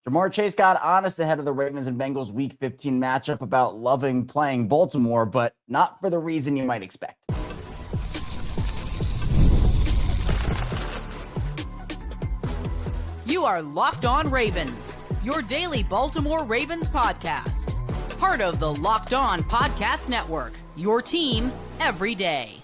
Jamar Chase got honest ahead of the Ravens and Bengals Week 15 matchup about loving playing Baltimore, but not for the reason you might expect. You are Locked On Ravens, your daily Baltimore Ravens podcast. Part of the Locked On Podcast Network, your team every day.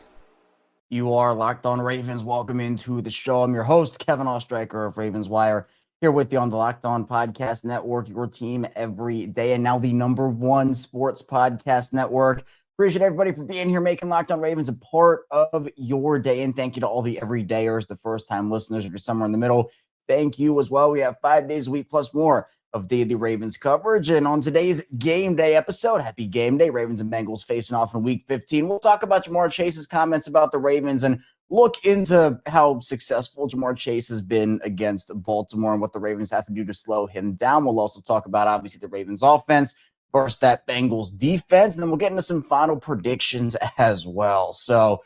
You are Locked On Ravens. Welcome into the show. I'm your host, Kevin Oestreicher of Ravens Wire, here with you on the Locked On Podcast Network, your team every day, and now the #1 sports podcast network. Appreciate everybody for being here, making Locked On Ravens a part of your day, and thank you to all the everydayers, the first-time listeners, if you're somewhere in the middle. Thank you as well. We have 5 days a week plus more of daily Ravens coverage. And on today's game day episode, happy game day, Ravens and Bengals facing off in Week 15. We'll talk about Jamar Chase's comments about the Ravens and look into how successful Jamar Chase has been against Baltimore and what the Ravens have to do to slow him down. We'll also talk about, obviously, the Ravens offense versus that Bengals defense. And then we'll get into some final predictions as well. So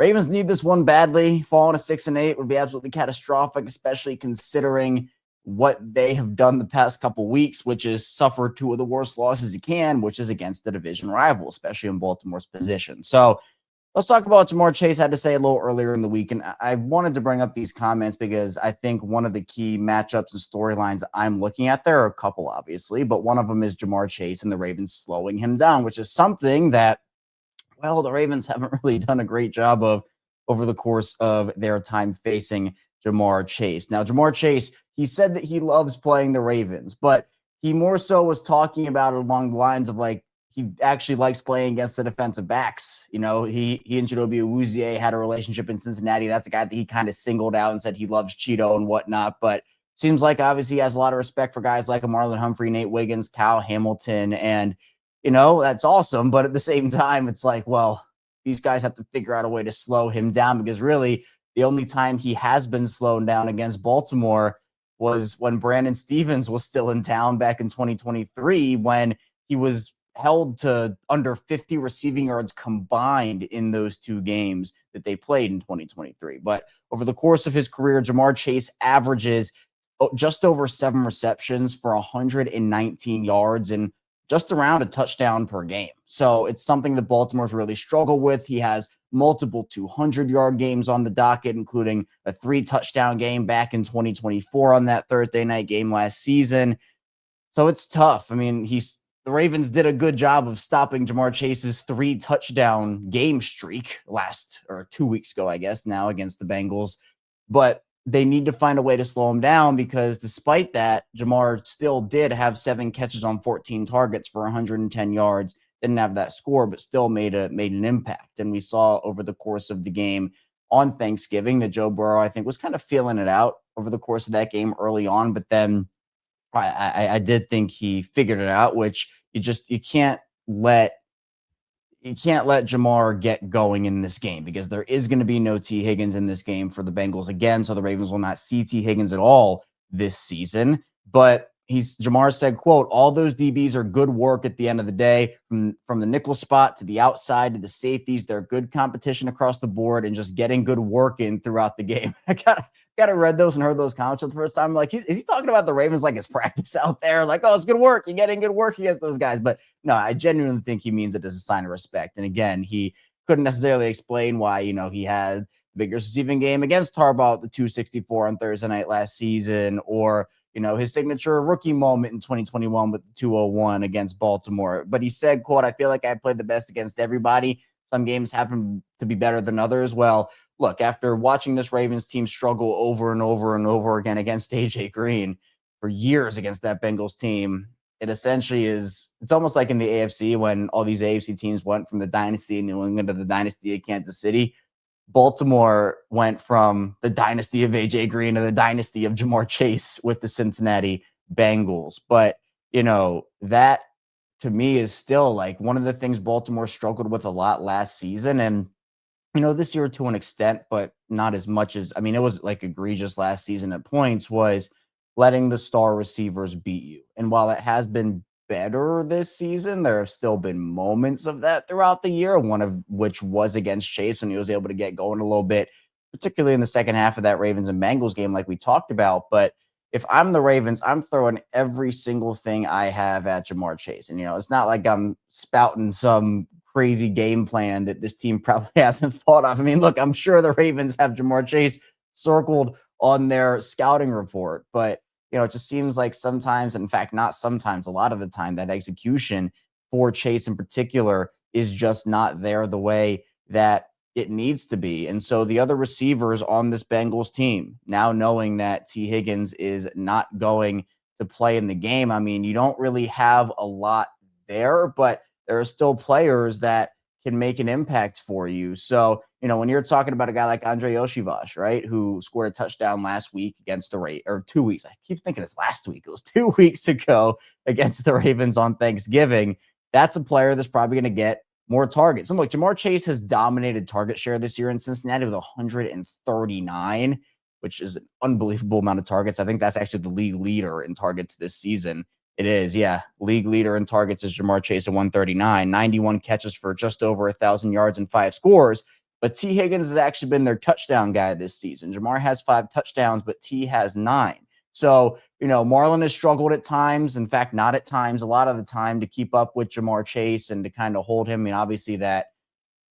Ravens need this one badly. Falling to 6-8 would be absolutely catastrophic, especially considering what they have done the past couple weeks, which is suffer two of the worst losses you can, which is against the division rival, especially in Baltimore's position. So let's talk about what Jamar Chase had to say a little earlier in the week. And I wanted to bring up these comments because I think one of the key matchups and storylines I'm looking at, there are a couple, obviously, but one of them is Jamar Chase and the Ravens slowing him down, which is something that, well, the Ravens haven't really done a great job of over the course of their time facing Jamar Chase. Now, Jamar Chase, he said that he loves playing the Ravens, but he more so was talking about it along the lines of, like, he actually likes playing against the defensive backs. You know, he and Chidobe Awuzie had a relationship in Cincinnati. That's a guy that he kind of singled out and said he loves Cheeto and whatnot, but seems like obviously he has a lot of respect for guys like Marlon, Humphrey, Nate Wiggins, Kyle Hamilton, and you know, that's awesome. But at the same time, it's like, well, these guys have to figure out a way to slow him down because really the only time he has been slowed down against Baltimore was when Brandon Stevens was still in town back in 2023 when he was held to under 50 receiving yards combined in those two games that they played in 2023. But over the course of his career, Jamar Chase averages just over 7 receptions for 119 yards and just around a touchdown per game. So it's something that Baltimore's really struggled with. He has multiple 200-yard games on the docket, including a 3-touchdown game back in 2024 on that Thursday night game last season. So it's tough. I mean, the Ravens did a good job of stopping Jamar Chase's 3-touchdown game streak 2 weeks ago, I guess, now against the Bengals. But they need to find a way to slow him down because despite that, Jamar still did have 7 catches on 14 targets for 110 yards. Didn't have that score, but still made an impact. And we saw over the course of the game on Thanksgiving that Joe Burrow, I think, was kind of feeling it out over the course of that game early on. But then I did think he figured it out, which you can't let Jamar get going in this game because there is going to be no T. Higgins in this game for the Bengals again. So the Ravens will not see T. Higgins at all this season. But Jamar said, quote, all those DBs are good work at the end of the day from the nickel spot to the outside to the safeties. They're good competition across the board and just getting good work in throughout the game. I got read those and heard those comments for the first time. Like, is he talking about the Ravens like his practice out there? Like, oh, it's good work. You're getting good work against those guys. But no, I genuinely think he means it as a sign of respect. And again, he couldn't necessarily explain why, he had the biggest receiving game against Harbaugh at the 264 on Thursday night last season, or his signature rookie moment in 2021 with the 201 against Baltimore. But he said, quote, I feel like I played the best against everybody. Some games happen to be better than others. Well, look, after watching this Ravens team struggle over and over and over again against AJ Green for years against that Bengals team, it essentially it's almost like in the AFC when all these AFC teams went from the dynasty of New England to the dynasty of Kansas City. Baltimore went from the dynasty of AJ Green to the dynasty of Jamar Chase with the Cincinnati Bengals. But, that to me is still like one of the things Baltimore struggled with a lot last season. And, this year to an extent, but not as much as, it was like egregious last season at points, was letting the star receivers beat you. And while it has been better this season, there have still been moments of that throughout the year, one of which was against Chase when he was able to get going a little bit, particularly in the second half of that Ravens and Bengals game like we talked about. But if I'm the Ravens, I'm throwing every single thing I have at Jamar Chase. And, it's not like I'm spouting some crazy game plan that this team probably hasn't thought of. I mean, look, I'm sure the Ravens have Jamar Chase circled on their scouting report, but, it just seems like sometimes, in fact, not sometimes, a lot of the time, that execution for Chase in particular is just not there the way that it needs to be. And so the other receivers on this Bengals team, now knowing that T. Higgins is not going to play in the game, I mean, you don't really have a lot there, but there are still players that can make an impact for you. So, when you're talking about a guy like Andre Oshivas, right, who scored a touchdown last week against the Ravens, or 2 weeks. I keep thinking it's last week. It was 2 weeks ago against the Ravens on Thanksgiving. That's a player that's probably going to get more targets. And look, Jamar Chase has dominated target share this year in Cincinnati with 139, which is an unbelievable amount of targets. I think that's actually the league leader in targets this season. It is, yeah. League leader in targets is Jamar Chase at 139, 91 catches for just over 1,000 yards and 5 scores. But T. Higgins has actually been their touchdown guy this season. Jamar has 5 touchdowns, but T has 9. So, Marlon has struggled at times. In fact, not at times, a lot of the time, to keep up with Jamar Chase and to kind of hold him. I mean, obviously that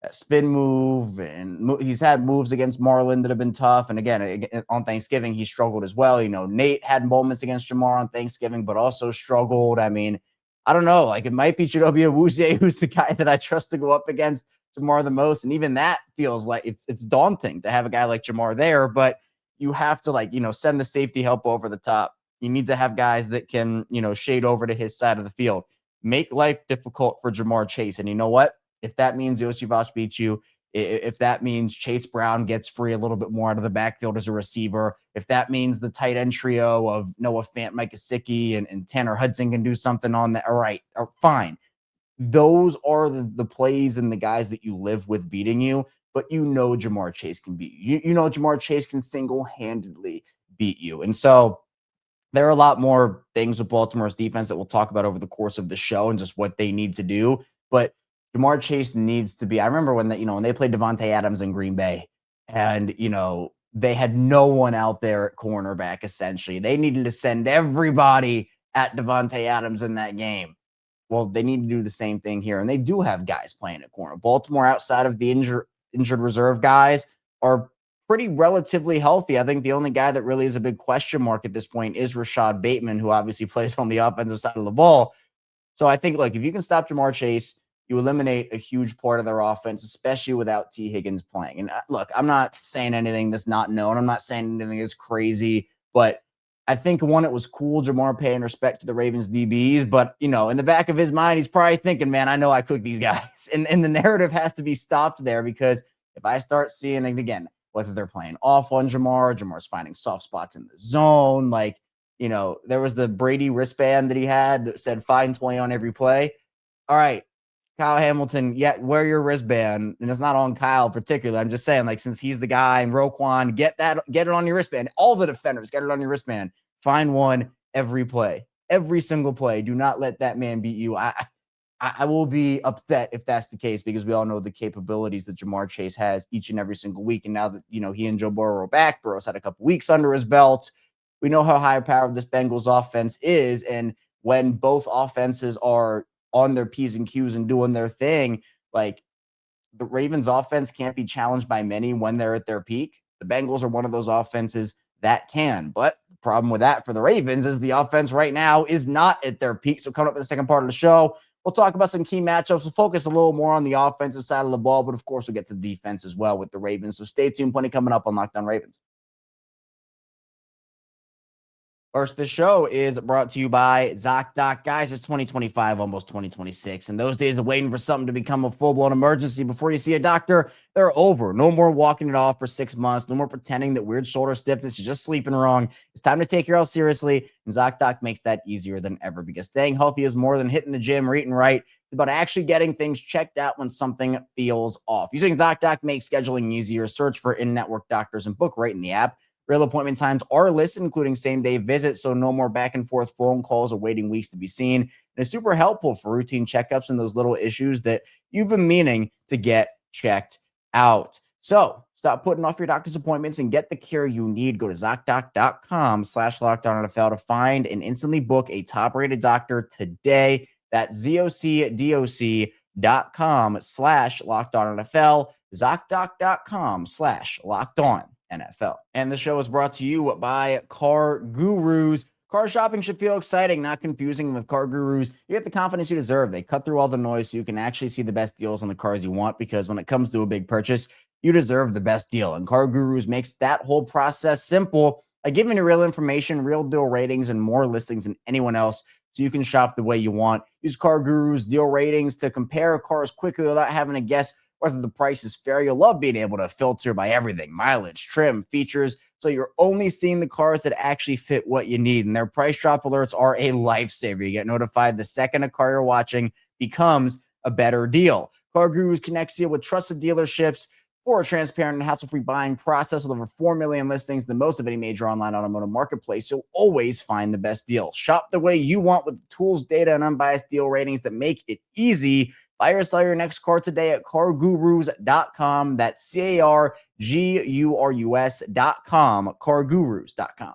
spin move, and he's had moves against Marlon that have been tough. And again, on Thanksgiving, he struggled as well. Nate had moments against Jamar on Thanksgiving, but also struggled. I mean, I don't know. Like, it might be Chidobe Awuzie, who's the guy that I trust to go up against Jamar the most. And even that feels like it's daunting to have a guy like Jamar there, but you have to send the safety help over the top. You need to have guys that can, shade over to his side of the field, make life difficult for Jamar Chase. And you know what? If that means Iosivas beats you, if that means Chase Brown gets free a little bit more out of the backfield as a receiver, if that means the tight end trio of Noah Fant, Mike Gesicki, and Tanner Hudson can do something on that, all right, fine. Those are the plays and the guys that you live with beating you, but Jamar Chase can beat you. Jamar Chase can single-handedly beat you. And so there are a lot more things with Baltimore's defense that we'll talk about over the course of the show and just what they need to do. But Jamar Chase needs to be. I remember when they played Devontae Adams in Green Bay, and they had no one out there at cornerback. Essentially, they needed to send everybody at Devontae Adams in that game. Well, they need to do the same thing here, and they do have guys playing at corner. Baltimore, outside of the injured reserve guys, are pretty relatively healthy. I think the only guy that really is a big question mark at this point is Rashod Bateman, who obviously plays on the offensive side of the ball. So I think, if you can stop Jamar Chase, you eliminate a huge part of their offense, especially without T. Higgins playing. And look, I'm not saying anything that's not known. I'm not saying anything that's crazy, but I think, one, it was cool, Jamar paying respect to the Ravens DBs, but, in the back of his mind, he's probably thinking, man, I know I cook these guys. And the narrative has to be stopped there, because if I start seeing it again, whether they're playing off on Jamar's finding soft spots in the zone, there was the Brady wristband that he had that said fine 20 on every play. All right, Kyle Hamilton, wear your wristband. And it's not on Kyle particularly. I'm just saying, since he's the guy, and Roquan, get it on your wristband. All the defenders, get it on your wristband. Find one every play, every single play. Do not let that man beat you. I will be upset if that's the case, because we all know the capabilities that Jamar Chase has each and every single week. And now that, he and Joe Burrow are back, Burrow's had a couple weeks under his belt. We know how high powered this Bengals offense is. And when both offenses are on their P's and Q's and doing their thing, the Ravens offense can't be challenged by many when they're at their peak. The Bengals are one of those offenses that can. But the problem with that for the Ravens is the offense right now is not at their peak. So coming up in the second part of the show, we'll talk about some key matchups. We'll focus a little more on the offensive side of the ball, but of course we'll get to the defense as well with the Ravens. So stay tuned. Plenty coming up on Locked On Ravens. First, the show is brought to you by Zocdoc. Guys, it's 2025, almost 2026, and those days of waiting for something to become a full-blown emergency before you see a doctor, they're over. No more walking it off for 6 months. No more pretending that weird shoulder stiffness is just sleeping wrong. It's time to take your health seriously, and Zocdoc makes that easier than ever, because staying healthy is more than hitting the gym or eating right. It's about actually getting things checked out when something feels off. Using Zocdoc makes scheduling easier. Search for in-network doctors and book right in the app. Real appointment times are listed, including same-day visits, so no more back-and-forth phone calls or waiting weeks to be seen. And it's super helpful for routine checkups and those little issues that you've been meaning to get checked out. So Stop putting off your doctor's appointments and get the care you need. Go to Zocdoc.com/LockedOnNFL to find and instantly book a top-rated doctor today. That's ZocDoc.com/LockedOnNFL. Zocdoc.com/LockedOnNFL. And the show is brought to you by Car Gurus. Car shopping should feel exciting, not confusing. With Car Gurus, you get the confidence you deserve. They cut through all the noise so you can actually see the best deals on the cars you want, because when it comes to a big purchase, you deserve the best deal. And Car Gurus makes that whole process simple by giving you real information, real deal ratings, and more listings than anyone else, so you can shop the way you want. Use Car Gurus deal ratings to compare cars quickly without having to guess whether the price is fair. You'll love being able to filter by everything: mileage, trim, features, so you're only seeing the cars that actually fit what you need. And their price drop alerts are a lifesaver. You get notified the second a car you're watching becomes a better deal. Car Gurus connects you with trusted dealerships for a transparent and hassle-free buying process. With over 4 million listings, the most of any major online automotive marketplace, you'll always find the best deal. Shop the way you want with the tools, data, and unbiased deal ratings that make it easy. Buy or sell your next car today at CarGurus.com. That's CarGurus.com, CarGurus.com.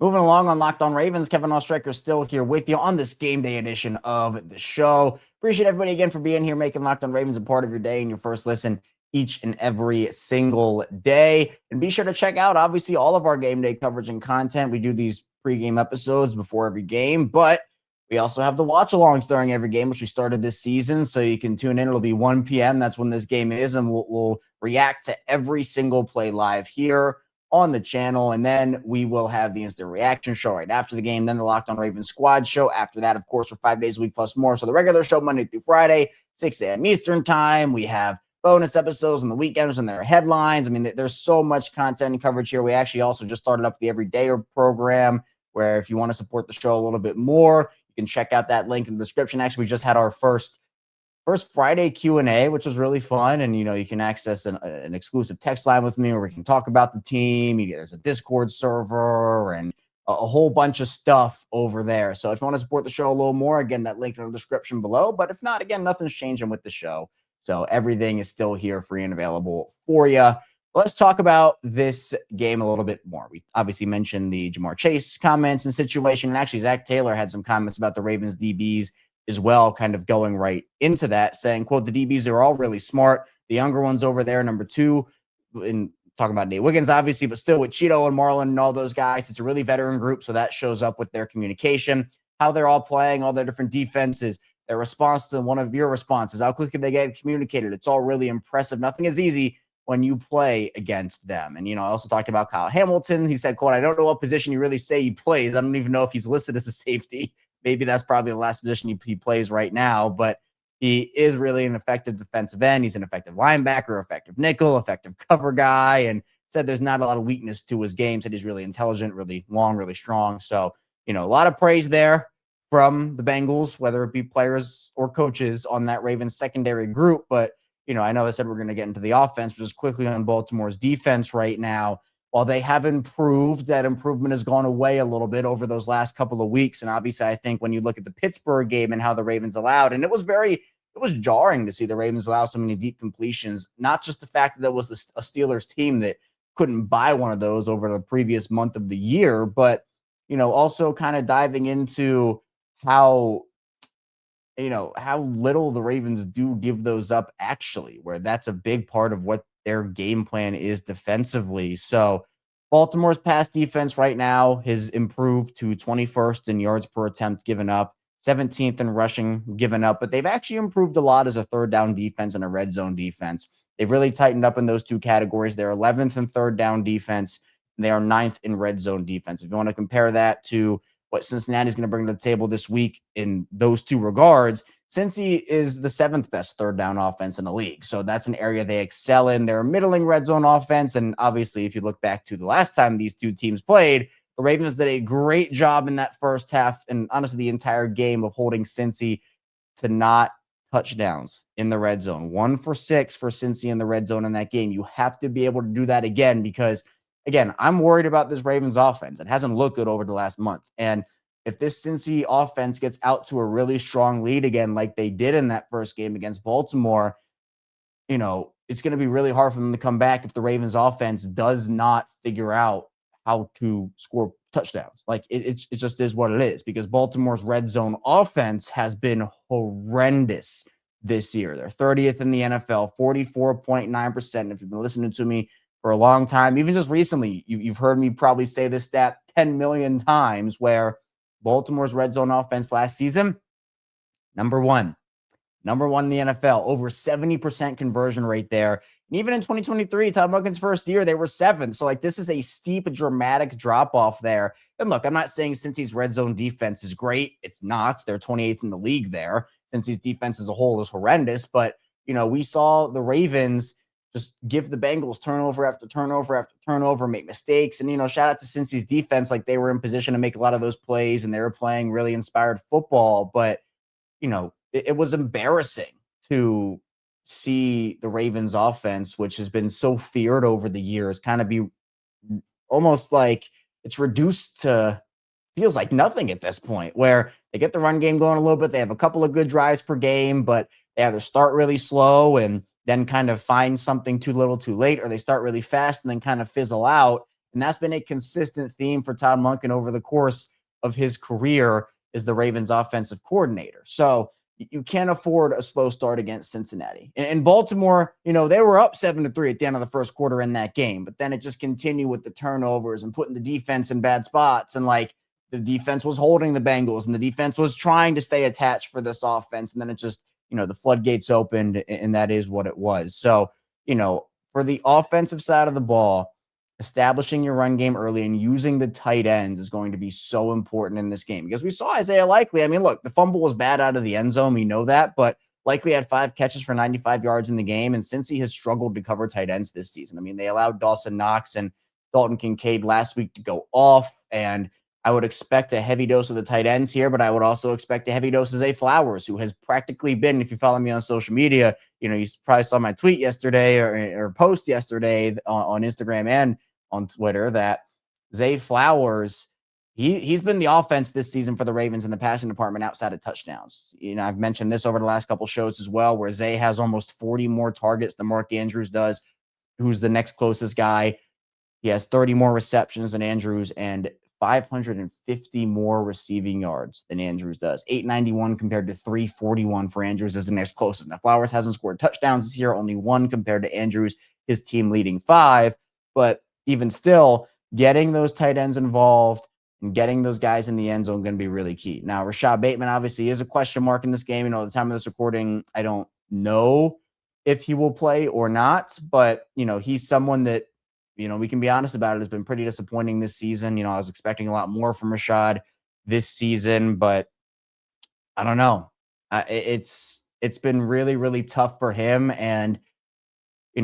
Moving along on Locked On Ravens, Kevin Oestreicher still here with you on this game day edition of the show. Appreciate everybody again for being here, making Locked On Ravens a part of your day and your first listen each and every single day. And be sure to check out, obviously, all of our game day coverage and content. We do these pregame episodes before every game, but we also have the watch-alongs during every game, which we started this season, so you can tune in. It'll be 1 p.m. That's when this game is, and we'll react to every single play live here on the channel. And then we will have the instant reaction show right after the game, then the Locked On Ravens squad show after that, of course, for 5 days a week plus more. So the regular show Monday through Friday, 6 a.m. Eastern time. We have bonus episodes on the weekends and their headlines. I mean, there's so much content and coverage here. We actually also just started up the Everydayer program, where if you want to support the show a little bit more, you can check out that link in the description. Actually, we just had our first Friday Q&A, which was really fun. And, you can access an exclusive text line with me where we can talk about the team. There's a Discord server and a whole bunch of stuff over there. So if you want to support the show a little more, again, that link in the description below. But if not, again, nothing's changing with the show. So everything is still here, free and available for you. Let's talk about this game a little bit more. We obviously mentioned the Jamar Chase comments and situation. And actually, Zach Taylor had some comments about the Ravens DBs as well, kind of going right into that, saying, quote, "The DBs are all really smart. The younger ones over there, number 2, and talking about Nate Wiggins, obviously, but still with Cheeto and Marlon and all those guys, it's a really veteran group. So that shows up with their communication, how they're all playing, all their different defenses, their response to one of your responses, how quickly they get communicated. It's all really impressive. Nothing is easy when you play against them." And, I also talked about Kyle Hamilton. He said, quote, "I don't know what position you really say he plays. I don't even know if he's listed as a safety. Maybe that's probably the last position he plays right now, but he is really an effective defensive end. He's an effective linebacker, effective nickel, effective cover guy," and said there's not a lot of weakness to his game. Said he's really intelligent, really long, really strong. So, a lot of praise there from the Bengals, whether it be players or coaches on that Ravens secondary group. But, I know I said we're going to get into the offense, but just quickly on Baltimore's defense right now. While they have improved, that improvement has gone away a little bit over those last couple of weeks. And obviously, I think when you look at the Pittsburgh game and how the Ravens allowed, and it was jarring to see the Ravens allow so many deep completions, not just the fact that there was a Steelers team that couldn't buy one of those over the previous month of the year, but, also kind of diving into how little the Ravens do give those up actually, where that's a big part of what their game plan is defensively. So Baltimore's pass defense right now has improved to 21st in yards per attempt given up, 17th in rushing given up, but they've actually improved a lot as a third down defense and a red zone defense. They've really tightened up in those two categories. They're 11th in third down defense, and they are 9th in red zone defense. If you want to compare that to what Cincinnati is going to bring to the table this week in those two regards, Cincy is the 7th best third down offense in the league. So that's an area they excel in. They're a middling red zone offense. And obviously, if you look back to the last time these two teams played, the Ravens did a great job in that first half and honestly the entire game of holding Cincy to not touchdowns in the red zone. 1 for 6 for Cincy in the red zone in that game. You have to be able to do that again because, again, I'm worried about this Ravens offense. It hasn't looked good over the last month. And if this Cincy offense gets out to a really strong lead again, like they did in that first game against Baltimore, it's going to be really hard for them to come back if the Ravens offense does not figure out how to score touchdowns. Like it just is what it is, because Baltimore's red zone offense has been horrendous this year. They're 30th in the NFL, 44.9%. If you've been listening to me for a long time, even just recently, you've heard me probably say this stat 10 million times, where Baltimore's red zone offense last season, number one in the NFL, over 70% conversion rate there. And even in 2023, Todd Monken's first year, they were 7th. So like, this is a steep, dramatic drop off there. And look, I'm not saying Cincy's red zone defense is great. It's not. They're 28th in the league there. Cincy's defense as a whole is horrendous. But, we saw the Ravens just give the Bengals turnover after turnover after turnover, make mistakes. And, shout out to Cincy's defense. Like, they were in position to make a lot of those plays, and they were playing really inspired football. But, it was embarrassing to see the Ravens offense, which has been so feared over the years, kind of be almost like it's reduced to feels like nothing at this point, where they get the run game going a little bit. They have a couple of good drives per game, but they either start really slow and then kind of find something too little too late, or they start really fast and then kind of fizzle out. And that's been a consistent theme for Todd Monken over the course of his career as the Ravens offensive coordinator. So you can't afford a slow start against Cincinnati. And Baltimore, they were up 7-3 at the end of the first quarter in that game, but then it just continued with the turnovers and putting the defense in bad spots. And like, the defense was holding the Bengals, and the defense was trying to stay attached for this offense. And then it just, the floodgates opened, and that is what it was. So, for the offensive side of the ball, establishing your run game early and using the tight ends is going to be so important in this game, because we saw Isaiah Likely. I mean, look, the fumble was bad out of the end zone. We know that, but Likely had 5 catches for 95 yards in the game. And since he has struggled to cover tight ends this season, I mean, they allowed Dawson Knox and Dalton Kincaid last week to go off. And I would expect a heavy dose of the tight ends here, but I would also expect a heavy dose of Zay Flowers, who has practically been, if you follow me on social media, you probably saw my tweet yesterday or post yesterday on Instagram and on Twitter, that Zay Flowers, he's been the offense this season for the Ravens in the passing department outside of touchdowns. I've mentioned this over the last couple shows as well, where Zay has almost 40 more targets than Mark Andrews does, who's the next closest guy. He has 30 more receptions than Andrews and 550 more receiving yards than Andrews does. 891 compared to 341 for Andrews as the next closest. Now, Flowers hasn't scored touchdowns this year, only 1 compared to Andrews, his team leading 5. But even still, getting those tight ends involved and getting those guys in the end zone going to be really key. Now, Rashod Bateman obviously is a question mark in this game. At the time of this recording, I don't know if he will play or not, but, he's someone that, we can be honest about it, has been pretty disappointing this season. I was expecting a lot more from Rashod this season, but I don't know. It's been really, really tough for him. And,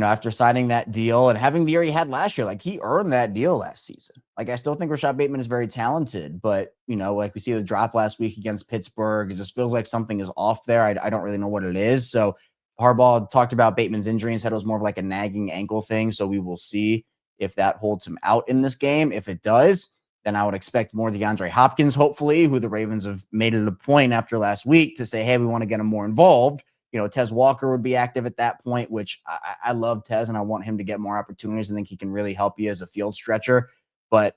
after signing that deal and having the year he had last year, like, he earned that deal last season. Like, I still think Rashod Bateman is very talented, but, like we see the drop last week against Pittsburgh, it just feels like something is off there. I don't really know what it is. So Harbaugh talked about Bateman's injury and said it was more of like a nagging ankle thing. So we will see if that holds him out in this game. If it does, then I would expect more DeAndre Hopkins, hopefully, who the Ravens have made it a point after last week to say, hey, we want to get him more involved. Tez Walker would be active at that point, which I love Tez, and I want him to get more opportunities. I think he can really help you as a field stretcher, but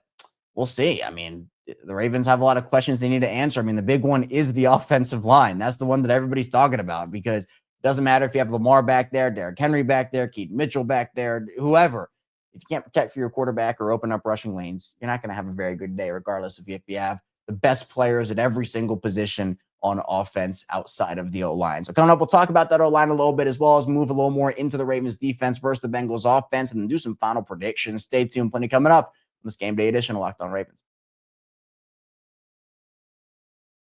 we'll see. I mean, the Ravens have a lot of questions they need to answer. I mean, the big one is the offensive line. That's the one that everybody's talking about, because it doesn't matter if you have Lamar back there, Derrick Henry back there, Keaton Mitchell back there, whoever. If you can't protect for your quarterback or open up rushing lanes, you're not going to have a very good day, regardless if you have the best players at every single position on offense outside of the O-line. So coming up, we'll talk about that O-line a little bit, as well as move a little more into the Ravens defense versus the Bengals offense, and then do some final predictions. Stay tuned. Plenty coming up on this game day edition of Locked On Ravens.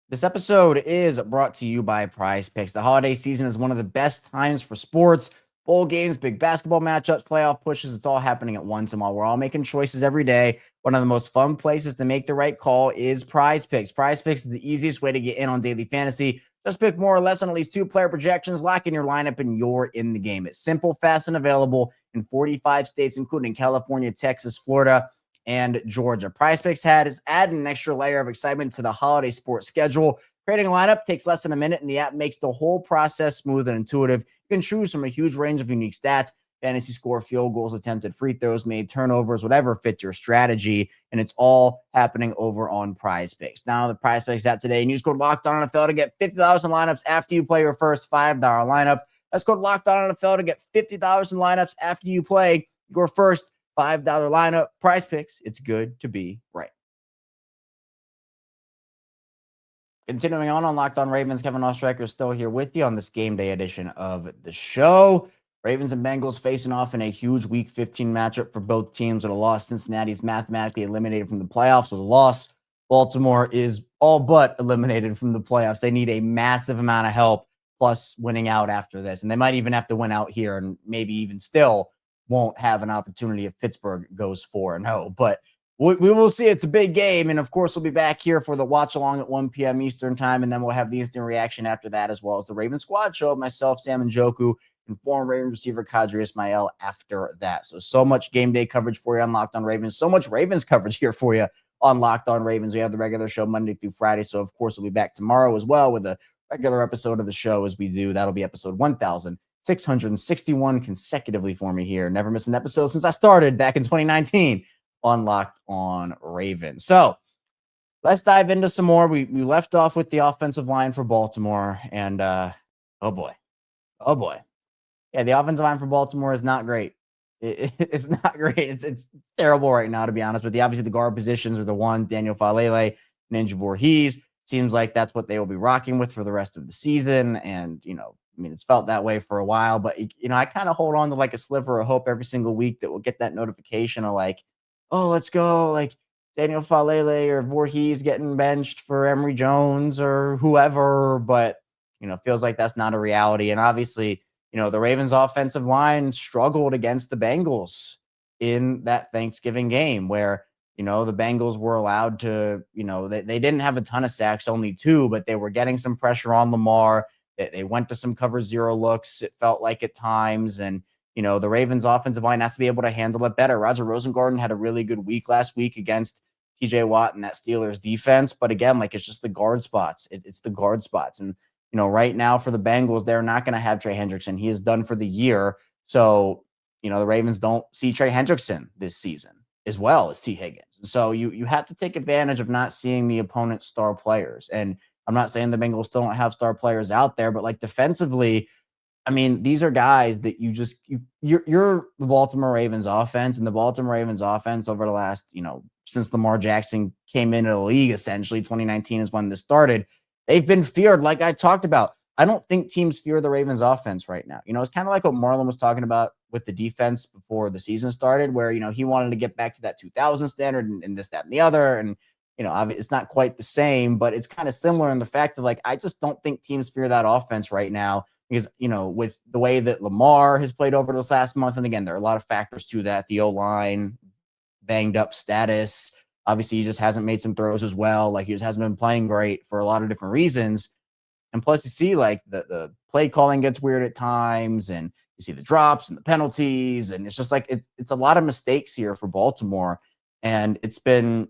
This episode is brought to you by PrizePicks. The holiday season is one of the best times for sports. Bowl games, big basketball matchups, playoff pushes, it's all happening at once. And while we're all making choices every day, one of the most fun places to make the right call is PrizePicks. PrizePicks is the easiest way to get in on daily fantasy. Just pick more or less on at least 2 player projections, lock in your lineup, and you're in the game. It's simple, fast, and available in 45 states, including California, Texas, Florida, and Georgia. PrizePicks is adding an extra layer of excitement to the holiday sports schedule. Creating a lineup takes less than a minute, and the app makes the whole process smooth and intuitive. You can choose from a huge range of unique stats: fantasy score, field goals, attempted free throws, made turnovers, whatever fits your strategy. And it's all happening over on PrizePicks. Now, the PrizePicks app today, and use code LOCKEDONNFL to get $50 in lineups after you play your first $5 lineup. That's code LOCKEDONNFL to get $50 in lineups after you play your first $5 lineup. PrizePicks, it's good to be right. Continuing on Locked On Ravens, Kevin Oestreicher is still here with you on this game day edition of the show. Ravens and Bengals facing off in a huge Week 15 matchup for both teams. With a loss, Cincinnati is mathematically eliminated from the playoffs. With a loss, Baltimore is all but eliminated from the playoffs. They need a massive amount of help, plus winning out after this. And they might even have to win out here, and maybe even still won't have an opportunity if Pittsburgh goes 4-0. But we will see. It's a big game. And of course, we'll be back here for the watch along at 1 p.m. Eastern time. And then we'll have the instant reaction after that, as well as the Ravens squad show of myself, Sam Njoku, and former Ravens receiver Qadri Ismail after that. So much game day coverage for you on Locked On Ravens. So much Ravens coverage here for you on Locked On Ravens. We have the regular show Monday through Friday. So of course, we'll be back tomorrow as well with a regular episode of the show as we do. That'll be episode 1,661 consecutively for me here. Never missed an episode since I started back in 2019 on Locked On Ravens. So let's dive into some more. We left off with the offensive line for Baltimore, and oh boy. Yeah, the offensive line for Baltimore is not great. It's not great. It's terrible right now, to be honest with you. Obviously, the guard positions are the one, Daniel Falele, Ninja Voorhees. Seems like that's what they will be rocking with for the rest of the season. And, it's felt that way for a while. But, I kind of hold on to like a sliver of hope every single week that we'll get that notification of like, oh, let's go, like Daniel Falele or Voorhees getting benched for Emory Jones or whoever. But, feels like that's not a reality. And obviously, the Ravens offensive line struggled against the Bengals in that Thanksgiving game where, the Bengals were allowed to, they didn't have a ton of sacks, only 2, but they were getting some pressure on Lamar. They went to some cover 0 looks, it felt like at times. And, the Ravens offensive line has to be able to handle it better. Roger Rosengarten had a really good week last week against TJ Watt and that Steelers defense. But again, like it's just the guard spots. It's the guard spots. And, right now for the Bengals, they're not going to have Trey Hendrickson. He is done for the year. So, the Ravens don't see Trey Hendrickson this season as well as T. Higgins. So you have to take advantage of not seeing the opponent's star players. And I'm not saying the Bengals still don't have star players out there, but like defensively, these are guys that you're the Baltimore Ravens offense, and the Baltimore Ravens offense over the last, since Lamar Jackson came into the league, essentially 2019 is when this started. They've been feared, like I talked about. I don't think teams fear the Ravens offense right now. It's kind of like what Marlon was talking about with the defense before the season started, where, he wanted to get back to that 2000 standard and this, that, and the other. And, it's not quite the same, but it's kind of similar in the fact that, like, I just don't think teams fear that offense right now because, with the way that Lamar has played over this last month. And again, there are a lot of factors to that. The O-line, banged up status. Obviously, he just hasn't made some throws as well. Like, he just hasn't been playing great for a lot of different reasons. And plus, you see, like, the play calling gets weird at times, and you see the drops and the penalties, and it's just like it's a lot of mistakes here for Baltimore, and it's been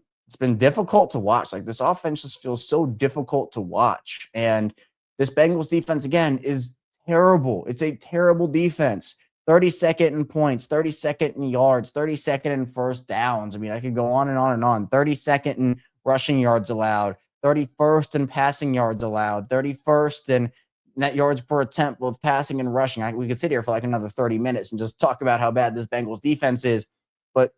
difficult to watch. Like, this offense just feels so difficult to watch, and this Bengals defense again is terrible. It's a terrible defense. 32nd in points, 32nd in yards, 32nd in first downs. I could go on and on and on. 32nd in rushing yards allowed, 31st in passing yards allowed, 31st in net yards per attempt, both passing and rushing. We could sit here for like another 30 minutes and just talk about how bad this Bengals defense is, but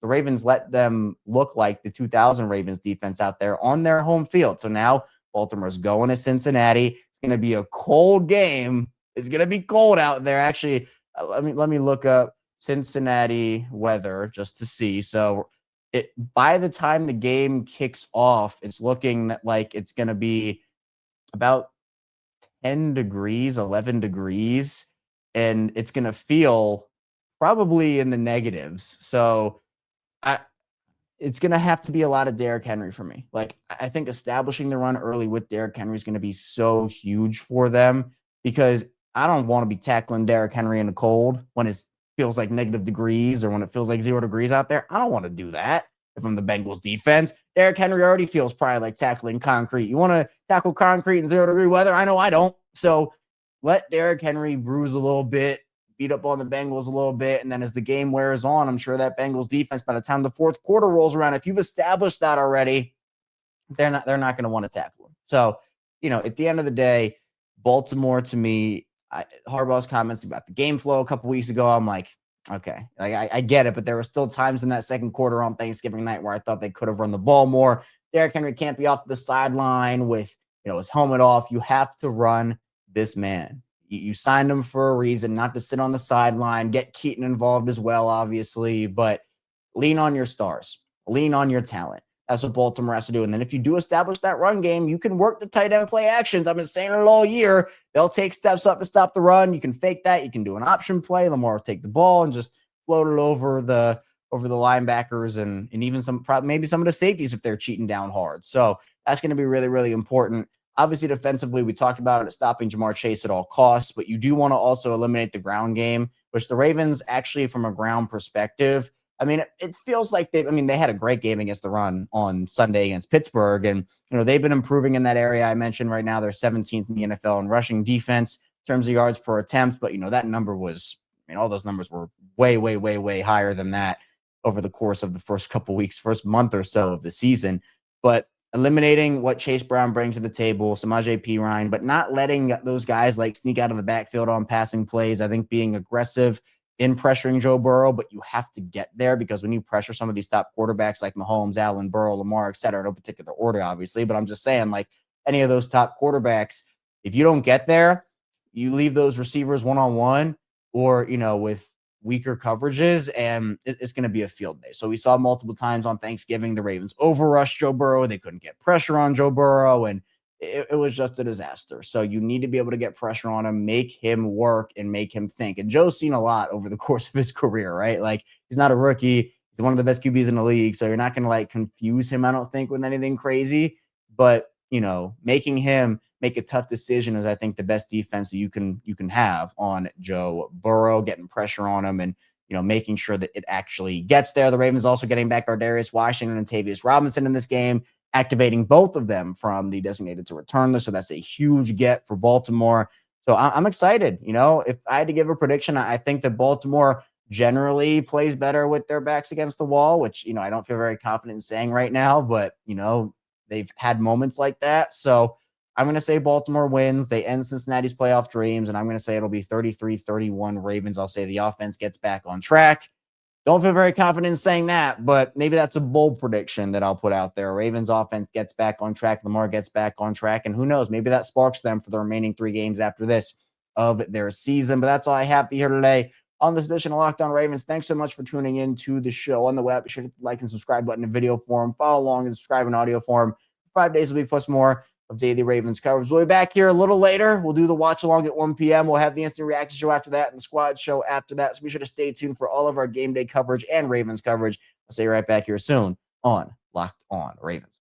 the Ravens let them look like the 2000 Ravens defense out there on their home field. So now Baltimore's going to Cincinnati. It's going to be a cold game. It's going to be cold out there. Actually, let me look up Cincinnati weather just to see. So by the time the game kicks off, it's looking like it's going to be about 10 degrees, 11 degrees, and it's going to feel probably in the negatives. So it's going to have to be a lot of Derrick Henry for me. Like, I think establishing the run early with Derrick Henry is going to be so huge for them, because I don't want to be tackling Derrick Henry in the cold when it feels like negative degrees or when it feels like 0 degrees out there. I don't want to do that. if I'm the Bengals defense. Derrick Henry already feels probably like tackling concrete. You want to tackle concrete in 0-degree weather? I know I don't. So let Derrick Henry bruise a little bit, beat up on the Bengals a little bit. And then as the game wears on, I'm sure that Bengals defense, by the time the fourth quarter rolls around, if you've established that already, they're not going to want to tackle him. So, at the end of the day, Baltimore, to me, Harbaugh's comments about the game flow a couple weeks ago, I'm like, okay, like I get it, but there were still times in that second quarter on Thanksgiving night where I thought they could have run the ball more. Derrick Henry can't be off the sideline with, his helmet off. You have to run this man. You signed him for a reason, not to sit on the sideline, get Keaton involved as well, obviously, but lean on your stars, lean on your talent. That's what Baltimore has to do. And then if you do establish that run game, you can work the tight end play actions. I've been saying it all year. They'll take steps up to stop the run. You can fake that. You can do an option play. Lamar will take the ball and just float it over the linebackers and even maybe some of the safeties if they're cheating down hard. So that's going to be really, really important. Obviously, defensively, we talked about it, stopping Jamar Chase at all costs, but you do want to also eliminate the ground game, which the Ravens actually, from a ground perspective, I mean, it feels like they had a great game against the run on Sunday against Pittsburgh. And, they've been improving in that area. I mentioned right now they're 17th in the NFL in rushing defense in terms of yards per attempt. But, that number was, all those numbers were way, way, way, way higher than that over the course of the first month or so of the season. But eliminating what Chase Brown brings to the table, Samaje Perine, but not letting those guys like sneak out of the backfield on passing plays. I think being aggressive in pressuring Joe Burrow, but you have to get there because when you pressure some of these top quarterbacks like Mahomes, Allen, Burrow, Lamar, et cetera, no particular order, obviously, but I'm just saying, like any of those top quarterbacks, if you don't get there, you leave those receivers one-on-one or, with weaker coverages, and it's going to be a field day. So we saw multiple times on Thanksgiving, the Ravens overrushed Joe Burrow. They couldn't get pressure on Joe Burrow, and it was just a disaster. So you need to be able to get pressure on him, make him work, and make him think. And Joe's seen a lot over the course of his career, right? Like, he's not a rookie. He's one of the best QBs in the league. So you're not going to, like, confuse him, I don't think, with anything crazy. But, making him make a tough decision is, I think, the best defense that you can have on Joe Burrow, getting pressure on him and, making sure that it actually gets there. The Ravens also getting back Darius Washington and Tavius Robinson in this game, activating both of them from the designated to return list. So that's a huge get for Baltimore. So I'm excited. If I had to give a prediction, I think that Baltimore generally plays better with their backs against the wall, which, I don't feel very confident in saying right now, but, they've had moments like that. So I'm going to say Baltimore wins. They end Cincinnati's playoff dreams, and I'm going to say it'll be 33-31 Ravens. I'll say the offense gets back on track. Don't feel very confident in saying that, but maybe that's a bold prediction that I'll put out there. Ravens offense gets back on track. Lamar gets back on track. And who knows, maybe that sparks them for the remaining 3 games after this of their season. But that's all I have for you here today on this edition of Locked On Ravens. Thanks so much for tuning in to the show on the web. Be sure to hit the like and subscribe button in video form. Follow along and subscribe in audio form. 5 days a week plus more of daily Ravens coverage. We'll be back here a little later. We'll do the watch along at 1 p.m. We'll have the instant reaction show after that and the squad show after that. So be sure to stay tuned for all of our game day coverage and Ravens coverage. I'll see you right back here soon on Locked On Ravens.